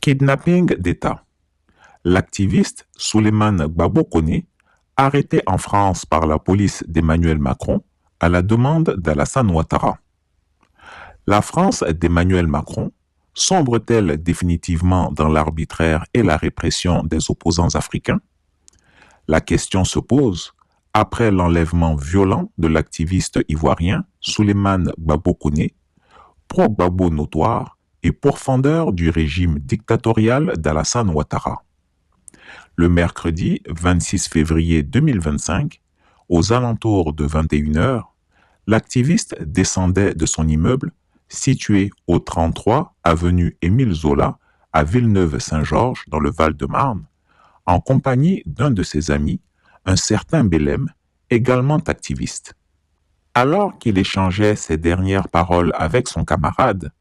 Kidnapping d'État. L'activiste Souleymane Gbagbo Koné, arrêté en France par la police d'Emmanuel Macron à la demande d'Alassane Ouattara. La France d'Emmanuel Macron sombre-t-elle définitivement dans l'arbitraire et la répression des opposants africains? La question se pose après l'enlèvement violent de l'activiste ivoirien Souleymane Gbagbo Koné, pro-Gbagbo notoire et pourfendeur du régime dictatorial d'Alassane Ouattara. Le mercredi 26 février 2025, aux alentours de 21h, l'activiste descendait de son immeuble situé au 33 avenue Émile Zola à Villeneuve-Saint-Georges dans le Val-de-Marne, en compagnie d'un de ses amis, un certain Belem, également activiste. Alors qu'il échangeait ses dernières paroles avec son camarade,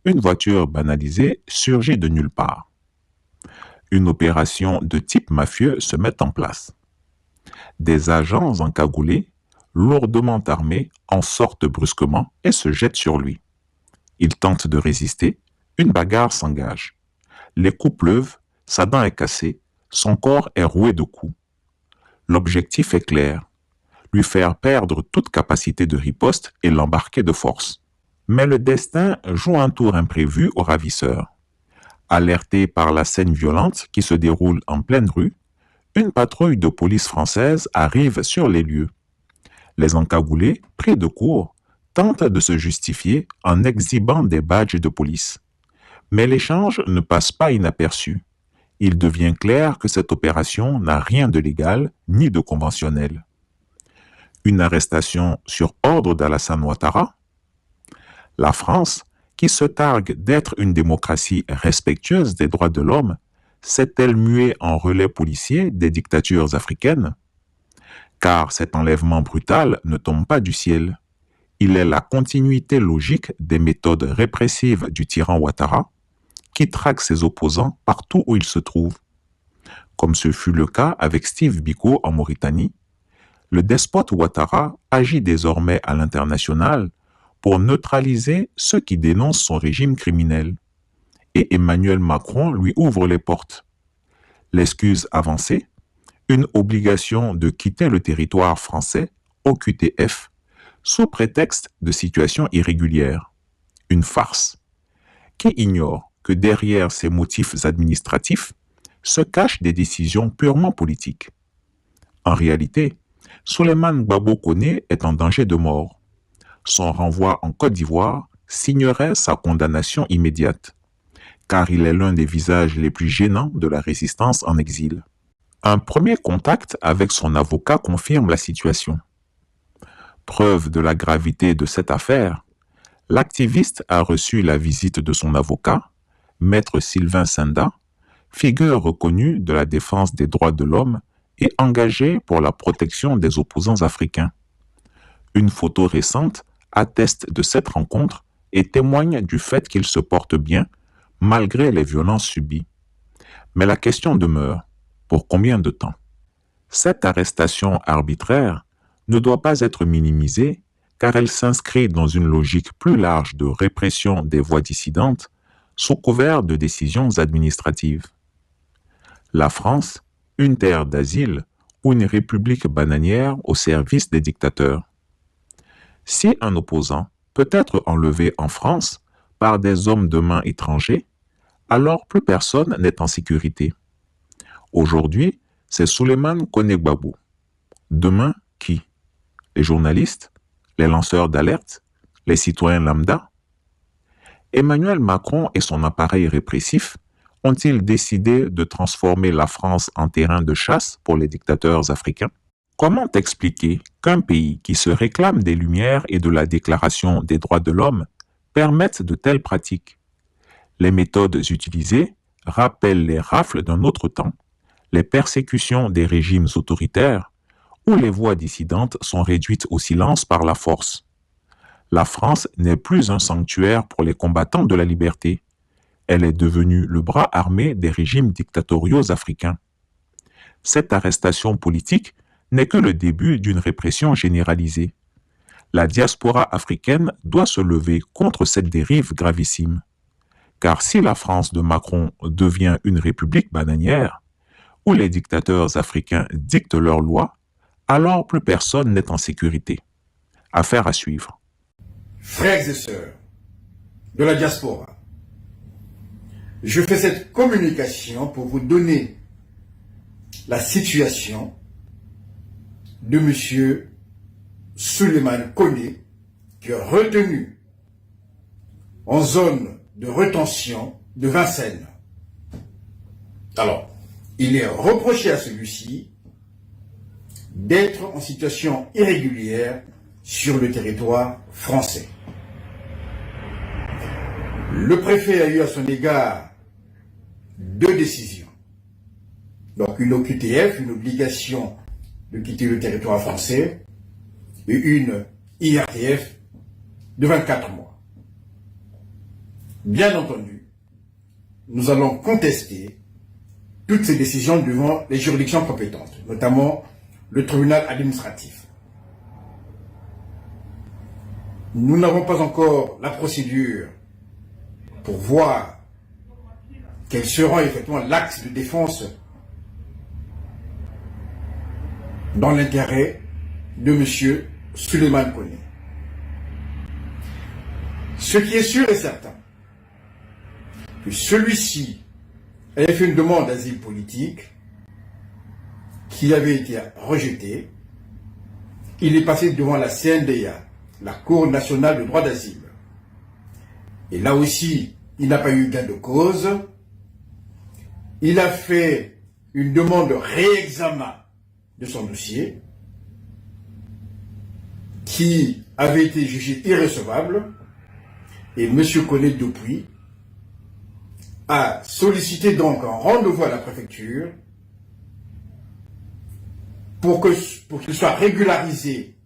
une voiture banalisée surgit de nulle part. Une opération de type mafieux se met en place. Des agents encagoulés, lourdement armés, en sortent brusquement et se jettent sur lui. Il tente de résister, une bagarre s'engage. Les coups pleuvent, sa dent est cassée, son corps est roué de coups. L'objectif est clair, lui faire perdre toute capacité de riposte et l'embarquer de force. Mais le destin joue un tour imprévu au ravisseur. Alerté par la scène violente qui se déroule en pleine rue, une patrouille de police française arrive sur les lieux. Les encagoulés, pris de court, tentent de se justifier en exhibant des badges de police. Mais l'échange ne passe pas inaperçu. Il devient clair que cette opération n'a rien de légal ni de conventionnel. Une arrestation sur ordre d'Alassane Ouattara? La France, qui se targue d'être une démocratie respectueuse des droits de l'homme, s'est-elle muée en relais policier des dictatures africaines? Car cet enlèvement brutal ne tombe pas du ciel. Il est la continuité logique des méthodes répressives du tyran Ouattara, qui traque ses opposants partout où ils se trouvent. Comme ce fut le cas avec Steve Biko en Mauritanie, le despote Ouattara agit désormais à l'international pour neutraliser ceux qui dénoncent son régime criminel. Et Emmanuel Macron lui ouvre les portes. L'excuse avancée, une obligation de quitter le territoire français, OQTF, sous prétexte de situation irrégulière. Une farce. Qui ignore que derrière ces motifs administratifs se cachent des décisions purement politiques. En réalité, Souleymane Gbagbo Koné est en danger de mort. Son renvoi en Côte d'Ivoire signerait sa condamnation immédiate, car il est l'un des visages les plus gênants de la résistance en exil. Un premier contact avec son avocat confirme la situation. Preuve de la gravité de cette affaire, l'activiste a reçu la visite de son avocat, Maître Sylvain Senda, figure reconnue de la défense des droits de l'homme et engagé pour la protection des opposants africains. Une photo récente atteste de cette rencontre et témoigne du fait qu'il se porte bien malgré les violences subies. Mais la question demeure, pour combien de temps? Cette arrestation arbitraire ne doit pas être minimisée car elle s'inscrit dans une logique plus large de répression des voix dissidentes sous couvert de décisions administratives. La France, une terre d'asile ou une république bananière au service des dictateurs. Si un opposant peut être enlevé en France par des hommes de main étrangers, alors plus personne n'est en sécurité. Aujourd'hui, c'est Souleymane Koné Gbagbo. Demain, qui? Les journalistes? Les lanceurs d'alerte? Les citoyens lambda? Emmanuel Macron et son appareil répressif ont-ils décidé de transformer la France en terrain de chasse pour les dictateurs africains? Comment expliquer qu'un pays qui se réclame des Lumières et de la Déclaration des droits de l'homme permette de telles pratiques? Les méthodes utilisées rappellent les rafles d'un autre temps, les persécutions des régimes autoritaires, où les voix dissidentes sont réduites au silence par la force. La France n'est plus un sanctuaire pour les combattants de la liberté. Elle est devenue le bras armé des régimes dictatoriaux africains. Cette arrestation politique n'est que le début d'une répression généralisée. La diaspora africaine doit se lever contre cette dérive gravissime. Car si la France de Macron devient une république bananière, où les dictateurs africains dictent leurs lois, alors plus personne n'est en sécurité. Affaire à suivre. Frères et sœurs de la diaspora, je fais cette communication pour vous donner la situation de M. Souleymane Koné, qui est retenu en zone de rétention de Vincennes. Alors, il est reproché à celui-ci d'être en situation irrégulière sur le territoire français. Le préfet a eu à son égard 2 décisions. Donc une OQTF, une obligation de quitter le territoire français, et une IRTF de 24 mois. Bien entendu, nous allons contester toutes ces décisions devant les juridictions compétentes, notamment le tribunal administratif. Nous n'avons pas encore la procédure pour voir quel sera effectivement l'axe de défense dans l'intérêt de M. Souleymane Koné. Ce qui est sûr et certain, que celui-ci avait fait une demande d'asile politique qui avait été rejetée. Il est passé devant la CNDA, la Cour nationale de droit d'asile. Et là aussi, il n'a pas eu gain de cause. Il a fait une demande de réexamen de son dossier qui avait été jugé irrecevable. Et M. Koné depuis a sollicité donc un rendez-vous à la préfecture pour qu'il soit régularisé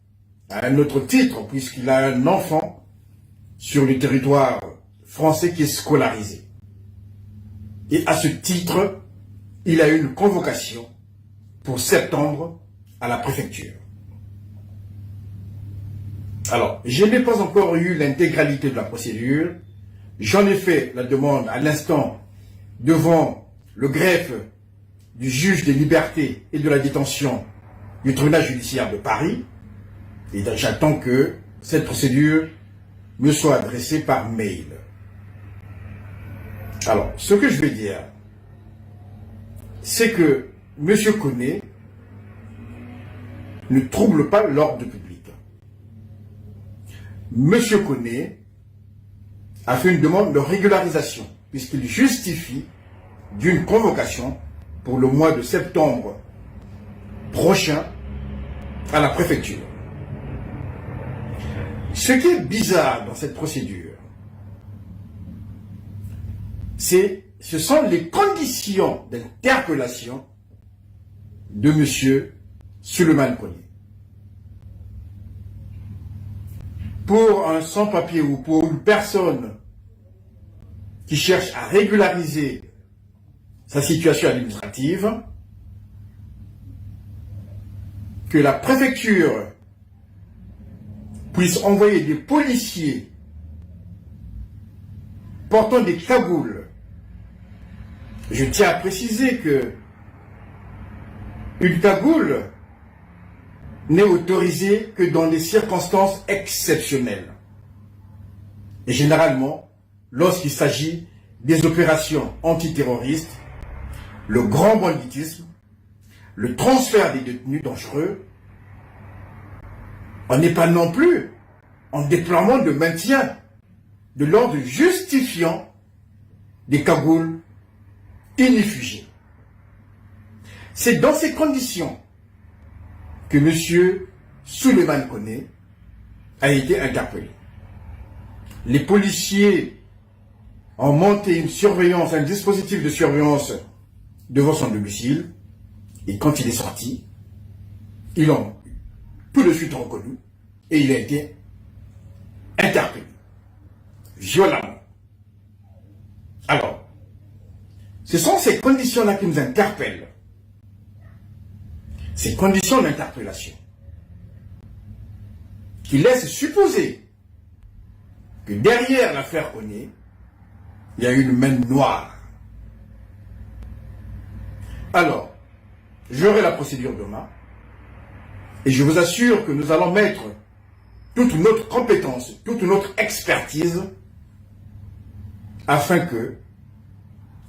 à un autre titre, puisqu'il a un enfant sur le territoire français qui est scolarisé. Et à ce titre, il a eu une convocation pour septembre à la préfecture. Alors, je n'ai pas encore eu l'intégralité de la procédure. J'en ai fait la demande à l'instant devant le greffe du juge des libertés et de la détention du tribunal judiciaire de Paris. Et j'attends que cette procédure me soit adressée par mail. Alors, ce que je vais dire, c'est que M. Koné ne trouble pas l'ordre public. M. Koné a fait une demande de régularisation, puisqu'il justifie d'une convocation pour le mois de septembre prochain à la préfecture. Ce qui est bizarre dans cette procédure, ce sont les conditions d'interpellation de M. Souleymane Koné. Pour un sans-papier ou pour une personne qui cherche à régulariser sa situation administrative, que la préfecture puisse envoyer des policiers portant des cagoules. Je tiens à préciser que une cagoule n'est autorisée que dans des circonstances exceptionnelles. Et généralement, lorsqu'il s'agit des opérations antiterroristes, le grand banditisme, le transfert des détenus dangereux, on n'est pas non plus en déploiement de maintien de l'ordre justifiant des cagoules inifugées. C'est dans ces conditions que M. Souleymane Koné a été interpellé. Les policiers ont monté une surveillance, un dispositif de surveillance devant son domicile, et quand il est sorti, ils l'ont tout de suite reconnu et il a été interpellé violemment. Alors, ce sont ces conditions-là qui nous interpellent. Ces conditions d'interpellation qui laissent supposer que derrière l'affaire Koné, Il y a une main noire. Alors, j'aurai la procédure demain et je vous assure que nous allons mettre toute notre compétence, toute notre expertise afin que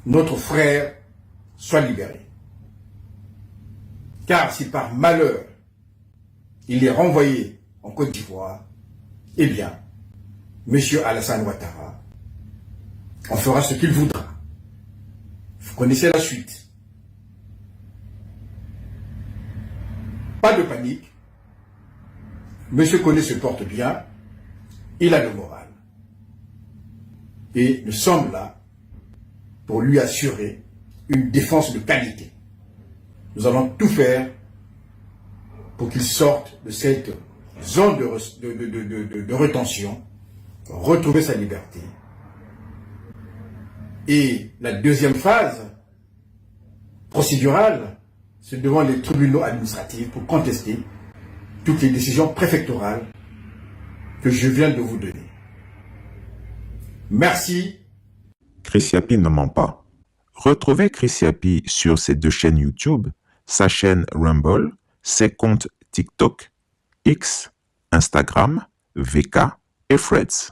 notre frère soit libéré. Car si par malheur il est renvoyé en Côte d'Ivoire, eh bien, M. Alassane Ouattara, on fera ce qu'il voudra. Vous connaissez la suite. Pas de panique. Monsieur Koné se porte bien. Il a le moral. Et nous sommes là pour lui assurer une défense de qualité. Nous allons tout faire pour qu'il sorte de cette zone de rétention, retrouver sa liberté. Et la deuxième phase procédurale, c'est devant les tribunaux administratifs pour contester toutes les décisions préfectorales que je viens de vous donner. Merci. Chris Yapi ne ment pas. Retrouvez Chris Yapi sur ses 2 chaînes YouTube, sa chaîne Rumble, ses comptes TikTok, X, Instagram, VK et Threads.